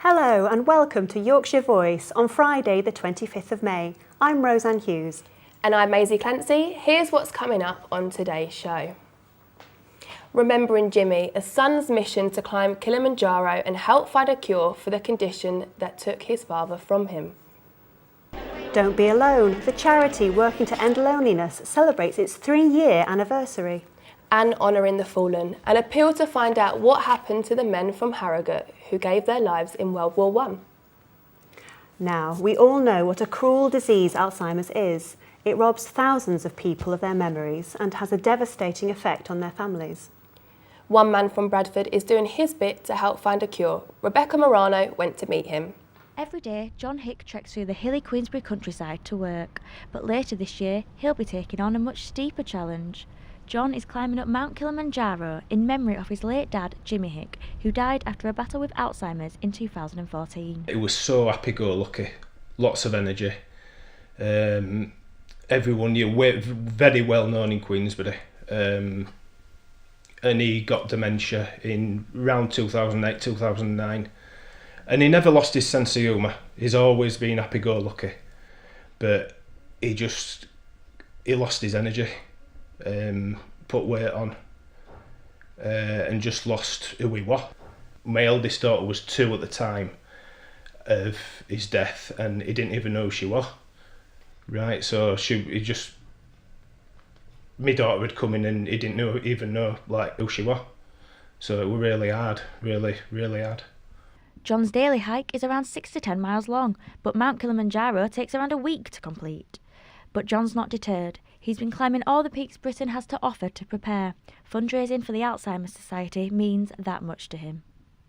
Hello and welcome to Yorkshire Voice on Friday the 25th of May. I'm Roseanne Hughes. And I'm Maisie Clancy. Here's what's coming up on today's show. Remembering Jimmy, a son's mission to climb Kilimanjaro and help find a cure for the condition that took his father from him. Don't Be Alone, the charity working to end loneliness, celebrates its 3-year anniversary. And Honouring the Fallen, an appeal to find out what happened to the men from Harrogate who gave their lives in World War I. Now, we all know what a cruel disease Alzheimer's is. It robs thousands of people of their memories and has a devastating effect on their families. One man from Bradford is doing his bit to help find a cure. Rebecca Morano went to meet him. Every day, John Hick treks through the hilly Queensbury countryside to work, but later this year, he'll be taking on a much steeper challenge. John is climbing up Mount Kilimanjaro in memory of his late dad, Jimmy Hick, who died after a battle with Alzheimer's in 2014. It was so happy-go-lucky, lots of energy. Everyone knew, very well known in Queensbury. And he got dementia in around 2008, 2009. And he never lost his sense of humour. He's always been happy-go-lucky. But he lost his energy. Put weight on and just lost who he was. My eldest daughter was 2 at the time of his death and he didn't even know who she was. Right, so my daughter had come in and he didn't even know who she was. So it was really hard, really, really hard. John's daily hike is around 6 to 10 miles long, but Mount Kilimanjaro takes around a week to complete. But John's not deterred. He's been climbing all the peaks Britain has to offer to prepare. Fundraising for the Alzheimer's Society means that much to him.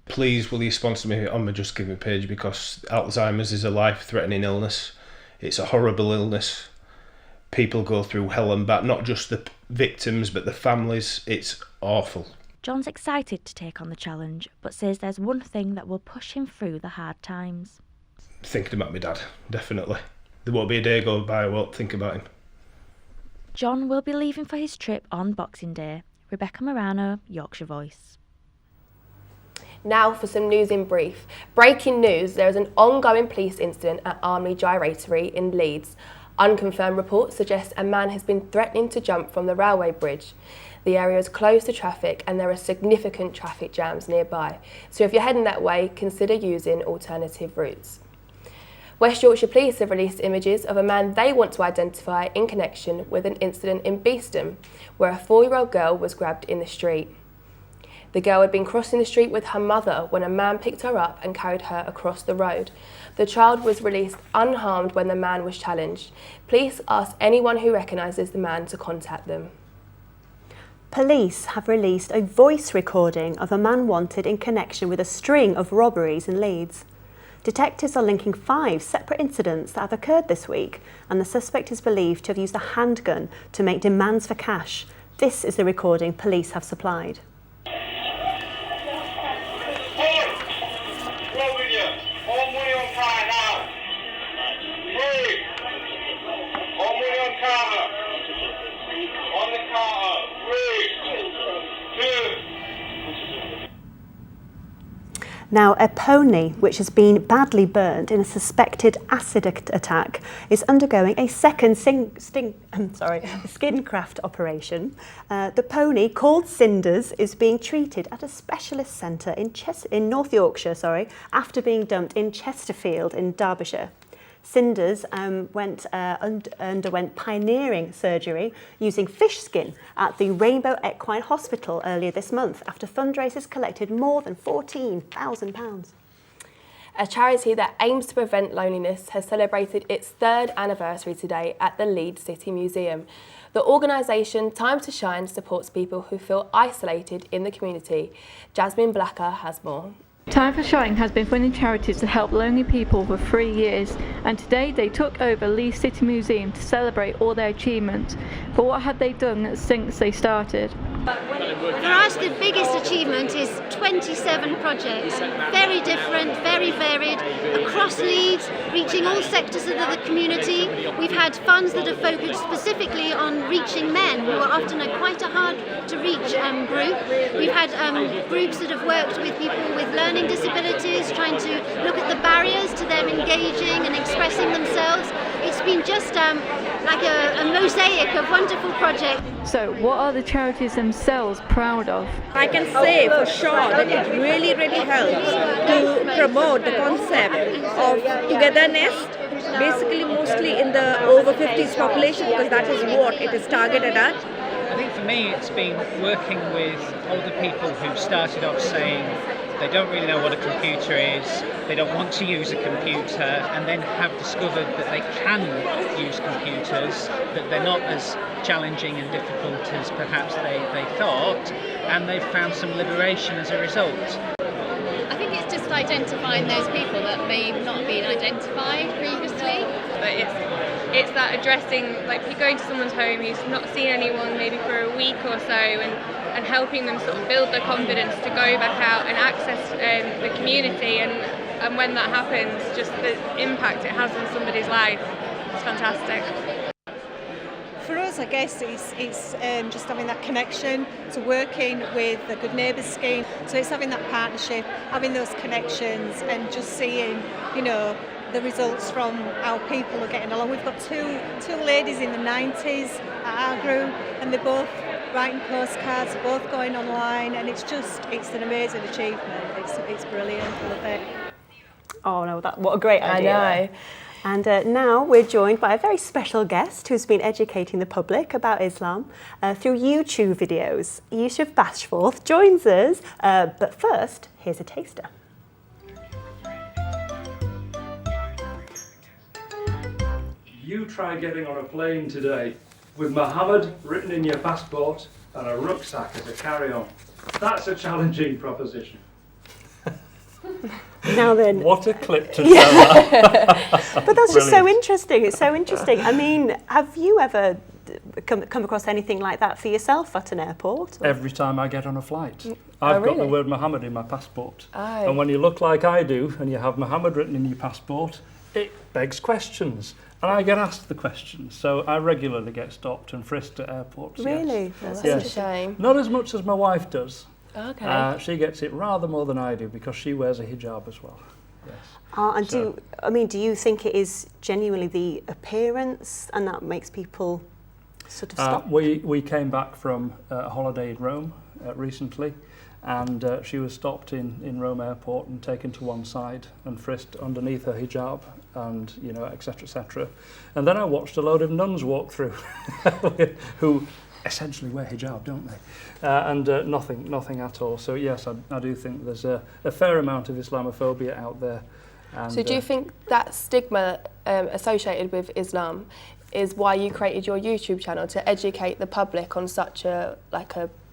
Please will you sponsor me on my Just Giving page, because Alzheimer's is a life-threatening illness. It's a horrible illness. People go through hell and back, not just the victims but the families. It's awful. John's excited to take on the challenge, but says there's one thing that will push him through the hard times. Thinking about my dad, definitely. There won't be a day go by I won't think about him. John will be leaving for his trip on Boxing Day. Rebecca Morano, Yorkshire Voice. Now for some news in brief. Breaking news, there is an ongoing police incident at Army Gyratory in Leeds. Unconfirmed reports suggest a man has been threatening to jump from the railway bridge. The area is closed to traffic and there are significant traffic jams nearby. So if you're heading that way, consider using alternative routes. West Yorkshire Police have released images of a man they want to identify in connection with an incident in Beeston, where a 4-year-old girl was grabbed in the street. The girl had been crossing the street with her mother when a man picked her up and carried her across the road. The child was released unharmed when the man was challenged. Police asked anyone who recognises the man to contact them. Police have released a voice recording of a man wanted in connection with a string of robberies in Leeds. Detectives are linking 5 separate incidents that have occurred this week, and the suspect is believed to have used a handgun to make demands for cash. This is the recording police have supplied. Now, a pony which has been badly burnt in a suspected acid attack is undergoing a second skincraft operation. The pony, called Cinders, is being treated at a specialist centre in North Yorkshire, after being dumped in Chesterfield in Derbyshire. Cinders underwent pioneering surgery using fish skin at the Rainbow Equine Hospital earlier this month after fundraisers collected more than £14,000. A charity that aims to prevent loneliness has celebrated its 3rd anniversary today at the Leeds City Museum. The organisation Time to Shine supports people who feel isolated in the community. Jasmine Blacker has more. Time for Shine has been funding charities to help lonely people for 3 years, and today they took over Leeds City Museum to celebrate all their achievements. But what have they done since they started? For us, the biggest achievement is 27 projects, very different, very varied, across Leeds, reaching all sectors of the community. We've had funds that are focused specifically on reaching men, who are often quite a hard to reach group. We've had groups that have worked with people with learning disabilities, trying to look the barriers to them engaging and expressing themselves. It's been just like a mosaic of wonderful projects. So, what are the charities themselves proud of? I can say for sure that it really helps to promote the concept of togetherness, basically mostly in the over 50s population, because that is what it is targeted at. I think for me it's been working with older people who started off saying they don't really know what a computer is, they don't want to use a computer, and then have discovered that they can use computers, that they're not as challenging and difficult as perhaps they thought, and they've found some liberation as a result. I think it's just identifying those people that may not been identified previously. But it's that addressing, like you're going to someone's home who's not seen anyone maybe for a week or so, and helping them sort of build their confidence to go back out and access the community, and when that happens, just the impact it has on somebody's life, it's fantastic. For us, I guess it's just having that connection to working with the Good Neighbours scheme. So it's having that partnership, having those connections, and just seeing, the results from how people are getting along. We've got two ladies in the 90s at our group, and they're both writing postcards, both going online, and it's an amazing achievement. It's brilliant. I love it. Oh no, what a great idea. I know. And now we're joined by a very special guest who's been educating the public about Islam through YouTube videos. Yusuf Bashforth joins us, but first, here's a taster. You try getting on a plane today with Muhammad written in your passport and a rucksack as a carry-on. That's a challenging proposition. Now then, what a clip to tell that. But that's just so interesting. It's so interesting. I mean, have you ever come across anything like that for yourself at an airport? Or? Every time I get on a flight, I've got the word Muhammad in my passport. Oh. And when you look like I do and you have Muhammad written in your passport, it begs questions. And I get asked the questions, so I regularly get stopped and frisked at airports. Really? Yes. That's a shame. Not as much as my wife does. Okay. She gets it rather more than I do because she wears a hijab as well. Yes. And do you think it is genuinely the appearance, and that makes people sort of stop? We came back from a holiday in Rome recently, and she was stopped in Rome airport and taken to one side and frisked underneath her hijab, and etc. And then I watched a load of nuns walk through who essentially wear hijab, don't they? And nothing at all. So yes, I do think there's a fair amount of Islamophobia out there. And, so do you think that stigma associated with Islam is why you created your YouTube channel, to educate the public on such a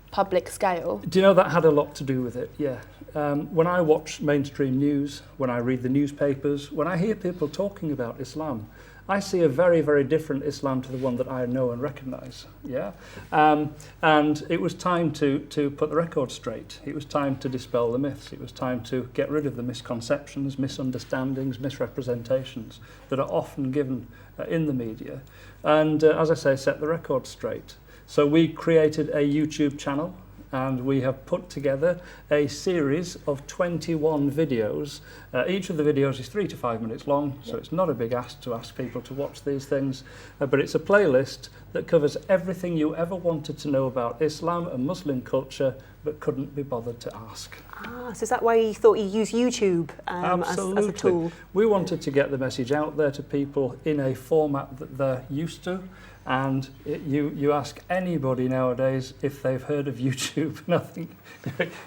public scale? Do you know that had a lot to do with it? Yeah. When I watch mainstream news, when I read the newspapers, when I hear people talking about Islam, I see a very, very different Islam to the one that I know and recognise. Yeah, and it was time to put the record straight. It was time to dispel the myths. It was time to get rid of the misconceptions, misunderstandings, misrepresentations that are often given in the media, and as I say, set the record straight. So we created a YouTube channel, and we have put together a series of 21 videos. Each of the videos is 3 to 5 minutes long, so it's not a big ask to ask people to watch these things, but it's a playlist that covers everything you ever wanted to know about Islam and Muslim culture but couldn't be bothered to ask. So is that why you thought you use YouTube as a tool? We wanted to get the message out there to people in a format that they're used to. And you ask anybody nowadays if they've heard of YouTube, and I think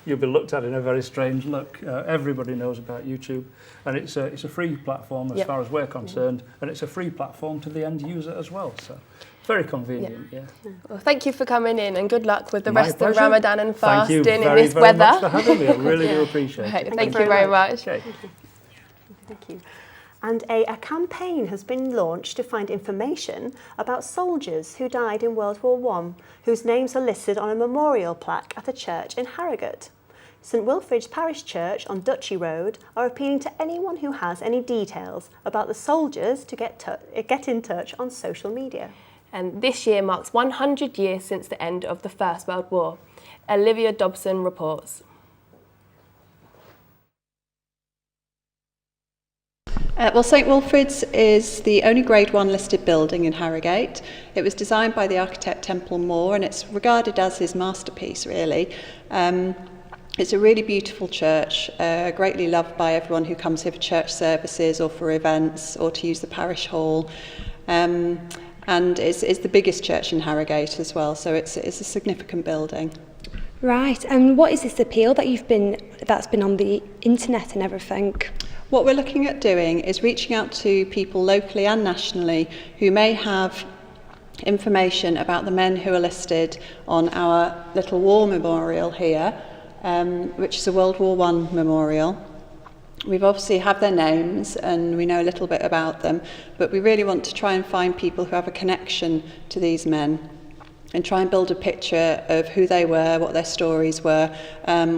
you'll be looked at in a very strange look. Everybody knows about YouTube, and it's a free platform as far as we're concerned, and it's a free platform to the end user as well. So very convenient. Yeah. Well, thank you for coming in, and good luck with the My rest pleasure. of Ramadan and fasting Thank you in this weather. Much for having me. I really do appreciate it. Thank you very much. Okay. Thank you. And a campaign has been launched to find information about soldiers who died in World War I, whose names are listed on a memorial plaque at a church in Harrogate. St Wilfrid's Parish Church on Duchy Road are appealing to anyone who has any details about the soldiers to get in touch on social media. And this year marks 100 years since the end of the First World War. Olivia Dobson reports. Well, St Wilfrid's is the only Grade 1 listed building in Harrogate. It was designed by the architect Temple Moore, and it's regarded as his masterpiece, really. It's a really beautiful church, greatly loved by everyone who comes here for church services or for events or to use the parish hall. And it's the biggest church in Harrogate as well, so it's a significant building. Right, and what is this appeal that's been on the internet and everything? What we're looking at doing is reaching out to people locally and nationally who may have information about the men who are listed on our little war memorial here, which is a World War I memorial. We've obviously have their names and we know a little bit about them, but we really want to try and find people who have a connection to these men and try and build a picture of who they were, what their stories were,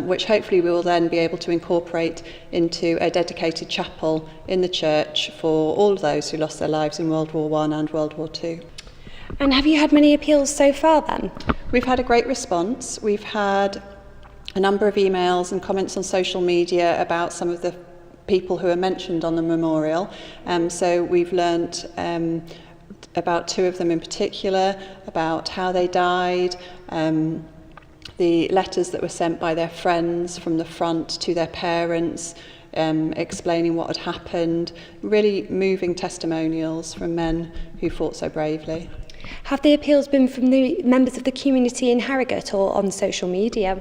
which hopefully we will then be able to incorporate into a dedicated chapel in the church for all of those who lost their lives in World War I and World War II. And have you had many appeals so far then? We've had a great response. We've had a number of emails and comments on social media about some of the people who are mentioned on the memorial. So we've learnt about two of them in particular, about how they died, the letters that were sent by their friends from the front to their parents, explaining what had happened, really moving testimonials from men who fought so bravely. Have the appeals been from the members of the community in Harrogate or on social media?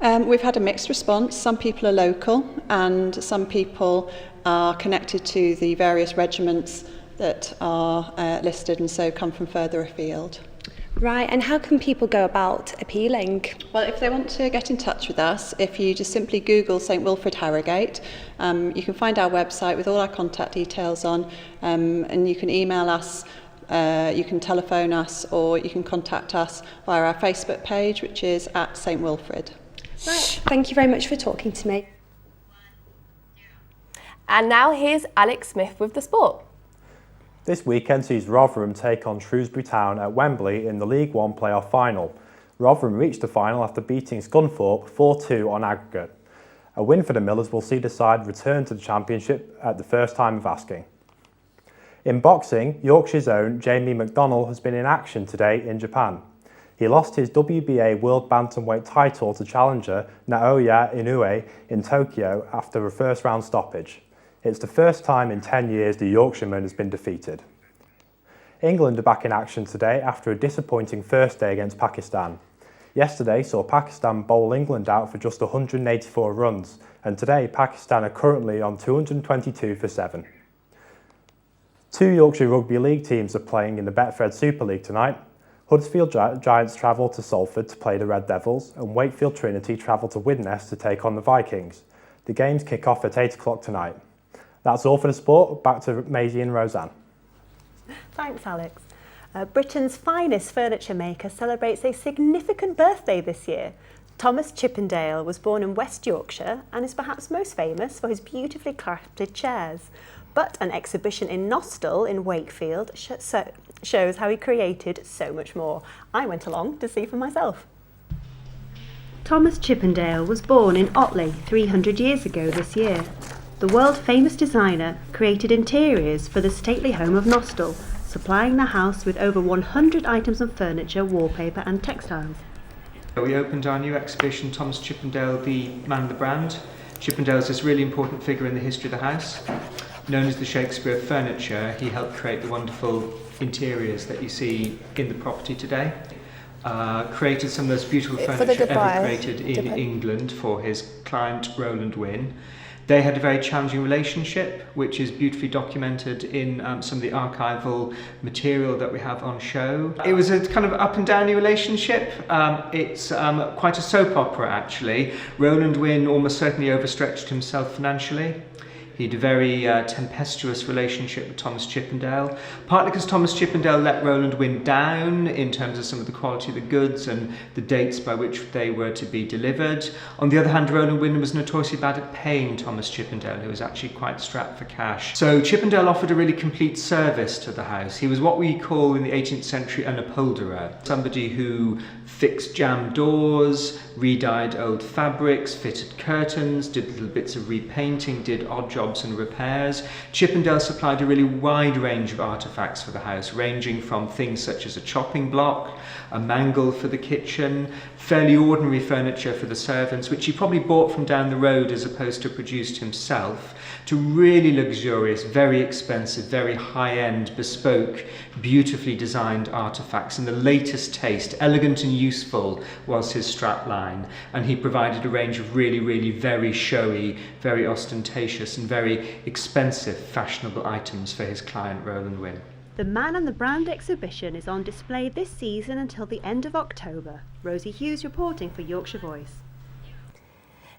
We've had a mixed response. Some people are local and some people are connected to the various regiments that are listed and so come from further afield. Right, and how can people go about appealing? Well, if they want to get in touch with us, if you just simply Google St Wilfrid Harrogate, you can find our website with all our contact details on, and you can email us, you can telephone us, or you can contact us via our Facebook page, which is at St Wilfrid. Right, thank you very much for talking to me. And now here's Alex Smith with the sport. This weekend sees Rotherham take on Shrewsbury Town at Wembley in the League One playoff final. Rotherham reached the final after beating Scunthorpe 4-2 on aggregate. A win for the Millers will see the side return to the Championship at the first time of asking. In boxing, Yorkshire's own Jamie McDonnell has been in action today in Japan. He lost his WBA World Bantamweight title to challenger Naoya Inoue in Tokyo after a first-round stoppage. It's the first time in 10 years the Yorkshireman has been defeated. England are back in action today after a disappointing first day against Pakistan. Yesterday saw Pakistan bowl England out for just 184 runs, and today Pakistan are currently on 222 for 7. Two Yorkshire Rugby League teams are playing in the Betfred Super League tonight. Huddersfield Giants travel to Salford to play the Red Devils, and Wakefield Trinity travel to Widnes to take on the Vikings. The games kick off at 8 o'clock tonight. That's all for the sport. Back to Maisie and Roseanne. Thanks, Alex. Britain's finest furniture maker celebrates a significant birthday this year. Thomas Chippendale was born in West Yorkshire and is perhaps most famous for his beautifully crafted chairs. But an exhibition in Nostell in Wakefield shows how he created so much more. I went along to see for myself. Thomas Chippendale was born in Otley 300 years ago this year. The world-famous designer created interiors for the stately home of Nostell, supplying the house with over 100 items of furniture, wallpaper and textiles. We opened our new exhibition, Thomas Chippendale, the man of the brand. Chippendale is this really important figure in the history of the house. Known as the Shakespeare of furniture, he helped create the wonderful interiors that you see in the property today. Created some of the most beautiful furniture ever created in England for his client Roland Wynne. They had a very challenging relationship, which is beautifully documented in some of the archival material that we have on show. It was a kind of up and downy relationship. It's quite a soap opera, actually. Roland Wynne almost certainly overstretched himself financially. He had a very tempestuous relationship with Thomas Chippendale, partly because Thomas Chippendale let Roland Wynne down in terms of some of the quality of the goods and the dates by which they were to be delivered. On the other hand, Roland Wynne was notoriously bad at paying Thomas Chippendale, who was actually quite strapped for cash. So Chippendale offered a really complete service to the house. He was what we call in the 18th century an upholderer, somebody who fixed jammed doors, re-dyed old fabrics, fitted curtains, did little bits of repainting, did odd jobs jobs and repairs. Chippendale supplied a really wide range of artefacts for the house, ranging from things such as a chopping block, a mangle for the kitchen, fairly ordinary furniture for the servants, which he probably bought from down the road as opposed to produced himself, to really luxurious, very expensive, very high-end, bespoke, beautifully designed artefacts in the latest taste. Elegant and useful was his strapline, and he provided a range of really very showy, very ostentatious and very expensive fashionable items for his client Roland Wynne. The Man and the Brand exhibition is on display this season until the end of October. Rosie Hughes reporting for Yorkshire Voice.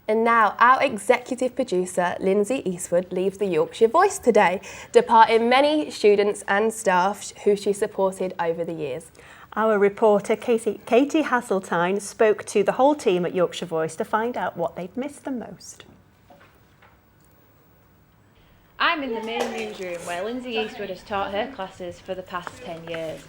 And now our executive producer, Lindsay Eastwood, leaves the Yorkshire Voice today, departing many students and staff who she supported over the years. Our reporter, Katie Hasseltine, spoke to the whole team at Yorkshire Voice to find out what they'd missed the most. I'm in the main newsroom where Lindsay Eastwood has taught her classes for the past 10 years.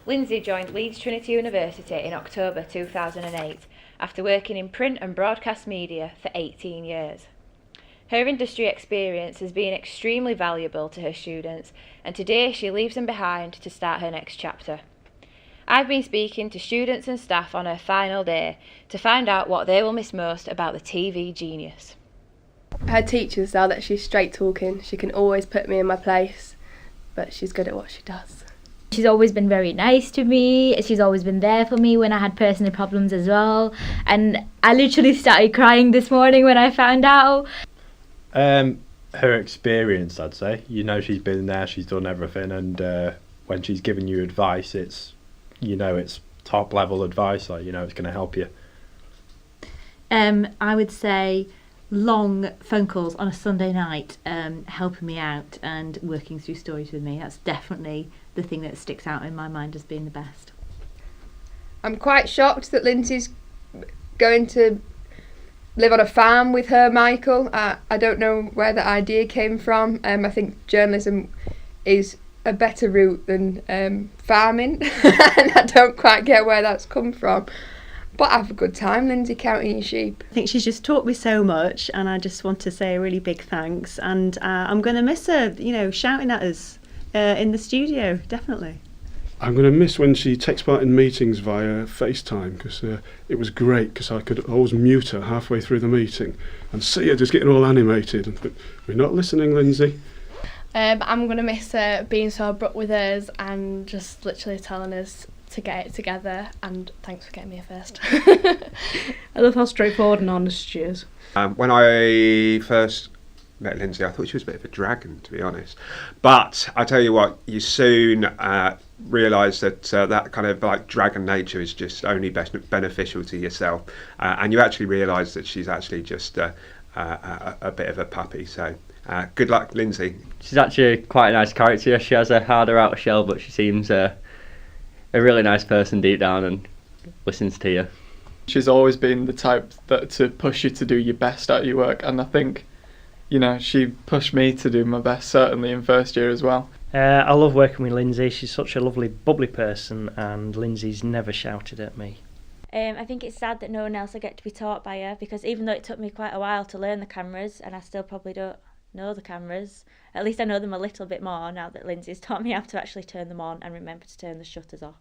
Lindsay joined Leeds Trinity University in October 2008 after working in print and broadcast media for 18 years. Her industry experience has been extremely valuable to her students, and today she leaves them behind to start her next chapter. I've been speaking to students and staff on her final day to find out what they will miss most about the TV genius. Her teachers are that she's straight talking. She can always put me in my place, but she's good at what she does. She's always been very nice to me. She's always been there for me when I had personal problems as well. And I literally started crying this morning when I found out. Her experience, I'd say. You know, she's been there, she's done everything, and when she's giving you advice, it's top level advice. Like, it's going to help you. I would say long phone calls on a Sunday night, helping me out and working through stories with me. That's definitely the thing that sticks out in my mind as being the best. I'm quite shocked that Lindsay's going to live on a farm with her Michael. I don't know where the idea came from. I think journalism is a better route than farming, and I don't quite get where that's come from. But have a good time, Lindsay, counting your sheep. I think she's just taught me so much, and I just want to say a really big thanks. And I'm going to miss her, shouting at us in the studio, definitely. I'm going to miss when she takes part in meetings via FaceTime, because it was great, because I could always mute her halfway through the meeting and see her just getting all animated. And think, we're not listening, Lindsay. I'm going to miss her being so abrupt with us and just literally telling us to get it together, and thanks for getting me here first. I love how straightforward and honest she is. When I first met Lindsay, I thought she was a bit of a dragon, to be honest. But I tell you what, you soon realise that that kind of like dragon nature is just only beneficial to yourself, and you actually realise that she's actually just a bit of a puppy. So good luck, Lindsay. She's actually quite a nice character. She has a harder outer shell, but she seems a really nice person deep down and listens to you. She's always been the type that to push you to do your best at your work, and I think, she pushed me to do my best, certainly in first year as well. I love working with Lindsay. She's such a lovely, bubbly person, and Lindsay's never shouted at me. I think it's sad that no one else will get to be taught by her, because even though it took me quite a while to learn the cameras, and I still probably don't know the cameras, at least I know them a little bit more now that Lindsay's taught me how to actually turn them on and remember to turn the shutters off.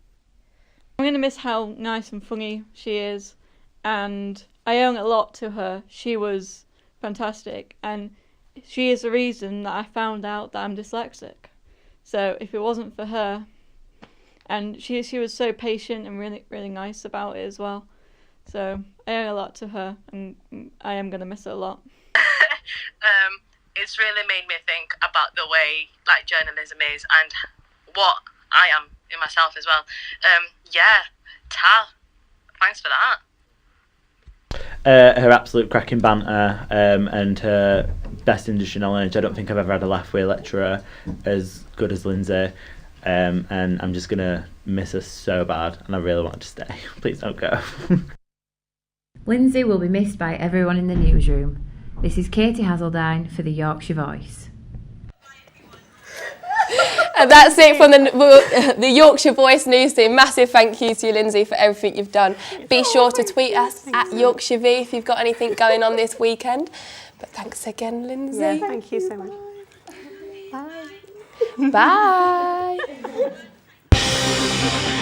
I'm going to miss how nice and funny she is, and I owe a lot to her. She was fantastic, and she is the reason that I found out that I'm dyslexic. So if it wasn't for her, and she was so patient and really nice about it as well. So I owe a lot to her, and I am going to miss her a lot. It's really made me think about the way journalism is and what I am in myself as well. Thanks for that. Her absolute cracking banter and her best industry knowledge. I don't think I've ever had a laugh with a lecturer as good as Lindsay, and I'm just going to miss her so bad, and I really want her to stay. Please don't go. Lindsay will be missed by everyone in the newsroom. This is Katie Hasseltine for the Yorkshire Voice. And that's it from the Yorkshire Voice news team. Massive thank you to you, Lindsay, for everything you've done. Be sure to tweet us at Yorkshire V if you've got anything going on this weekend. But thanks again, Lindsay. Yeah, thank you so much. Bye. Bye.